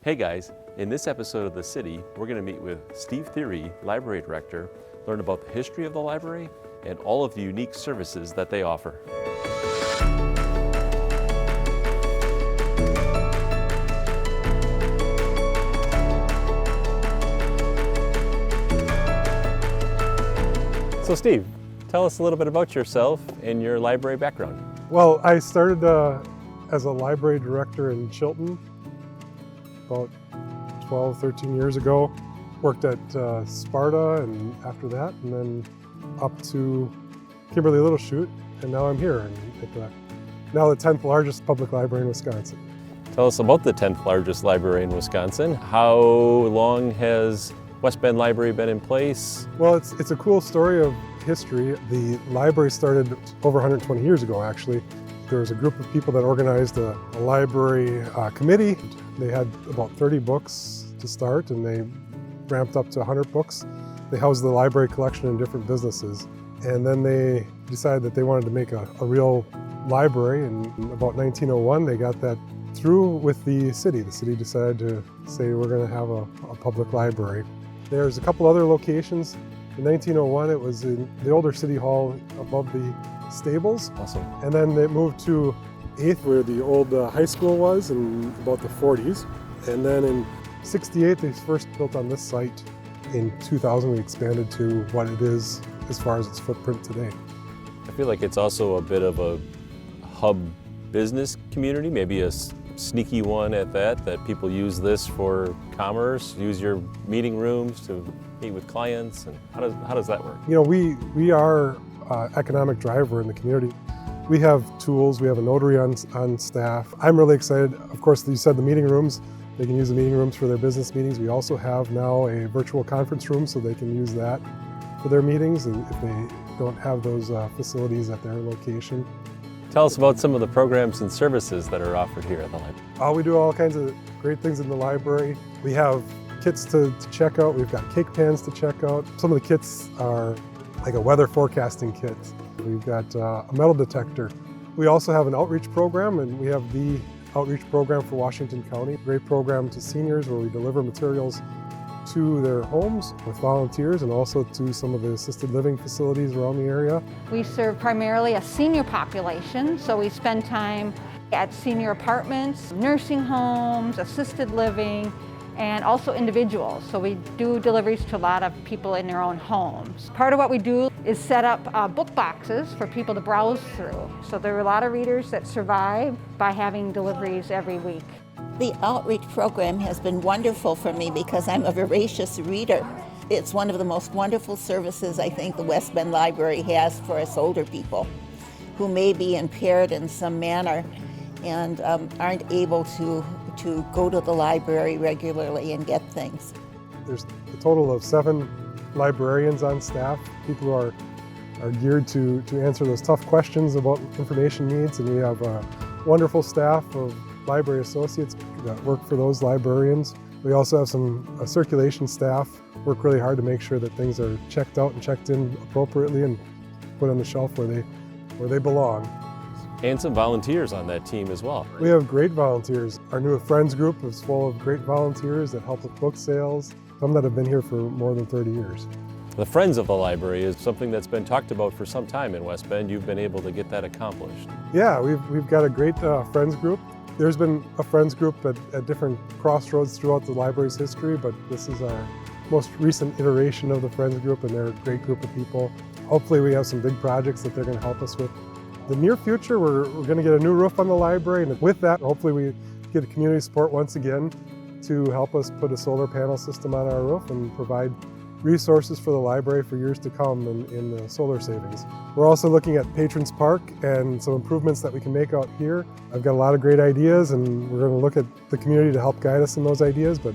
Hey guys, in this episode of The City, we're going to meet with Steve Thiry, Library Director, learn about the history of the library and all of the unique services that they offer. So Steve, tell us a little bit about yourself and your library background. Well, I started as a library director in Chilton about 12, 13 years ago. Worked at Sparta and after that, and then up to Kimberly Little Chute, and now I'm here at now the 10th largest public library in Wisconsin. Tell us about the 10th largest library in Wisconsin. How long has West Bend Library been in place? Well, it's a cool story of history. The library started over 120 years ago, actually. There was a group of people that organized a library committee. They had about 30 books to start, and they ramped up to 100 books. They housed the library collection in different businesses. And then they decided that they wanted to make a real library. And about 1901, they got that through with the city. The city decided to say, we're going to have a public library. There's a couple other locations. In 1901, it was in the older city hall above the stables. Awesome. And then it moved to 8th, where the old high school was in about the 40s. And then in 68, they first built on this site. In 2000, we expanded to what it is as far as its footprint today. I feel like it's also a bit of a hub business community, maybe a sneaky one at that people use this for commerce, use your meeting rooms to meet with clients, and how does that work? You know, we are economic driver in the community. We have tools, we have a notary on staff. I'm really excited. Of course, you said the meeting rooms, they can use the meeting rooms for their business meetings. We also have now a virtual conference room, so they can use that for their meetings and if they don't have those facilities at their location. Tell us about some of the programs and services that are offered here at the library. We do all kinds of great things in the library. We have kits to check out. We've got cake pans to check out. Some of the kits are like a weather forecasting kit. We've got a metal detector. We also have an outreach program, and we have the outreach program for Washington County. Great program to seniors where we deliver materials to their homes with volunteers and also to some of the assisted living facilities around the area. We serve primarily a senior population, so we spend time at senior apartments, nursing homes, assisted living, and also individuals. So we do deliveries to a lot of people in their own homes. Part of what we do is set up book boxes for people to browse through. So there are a lot of readers that survive by having deliveries every week. The outreach program has been wonderful for me because I'm a voracious reader. It's one of the most wonderful services I think the West Bend Library has for us older people who may be impaired in some manner and aren't able to go to the library regularly and get things. There's a total of 7 librarians on staff, people who are geared to answer those tough questions about information needs, and we have a wonderful staff of library associates that work for those librarians. We also have some circulation staff work really hard to make sure that things are checked out and checked in appropriately and put on the shelf where they belong. And some volunteers on that team as well. We have great volunteers. Our new Friends group is full of great volunteers that help with book sales, some that have been here for more than 30 years. The Friends of the Library is something that's been talked about for some time in West Bend. You've been able to get that accomplished. Yeah, we've got a great Friends group. There's been a Friends group at different crossroads throughout the library's history, but this is our most recent iteration of the Friends group, and they're a great group of people. Hopefully we have some big projects that they're going to help us with. The near future, we're going to get a new roof on the library, and with that, hopefully we get community support once again to help us put a solar panel system on our roof and provide resources for the library for years to come in the solar savings. We're also looking at Patrons Park and some improvements that we can make out here. I've got a lot of great ideas, and we're going to look at the community to help guide us in those ideas, but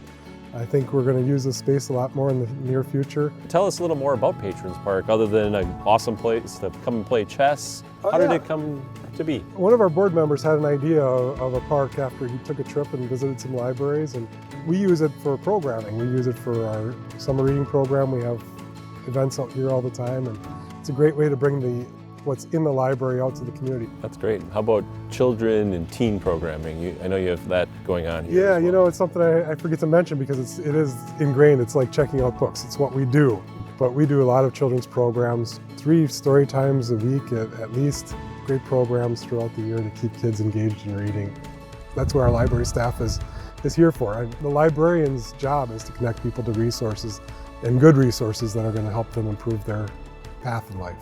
I think we're going to use this space a lot more in the near future. Tell us a little more about Patrons Park, other than an awesome place to come and play chess. How did it come to be? One of our board members had an idea of a park after he took a trip and visited some libraries, and we use it for programming. We use it for our summer reading program. We have events out here all the time, and it's a great way to bring the what's in the library out to the community. That's great. How about children and teen programming? I know you have that going on here. Yeah, as you well. know, it's something I forget to mention because it is ingrained. It's like checking out books. It's what we do. But we do a lot of children's programs, 3 story times a week at least. Great programs throughout the year to keep kids engaged in reading. That's what our library staff is here for. The librarian's job is to connect people to resources, and good resources that are going to help them improve their path in life.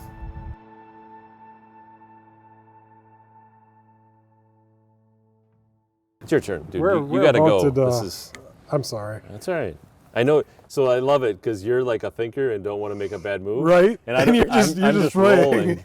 It's your turn, dude. We're You got to go. about to, This is. I'm sorry. That's all right. I know. So I love it because you're like a thinker and don't want to make a bad move. Right? And you're just I'm just writing. rolling.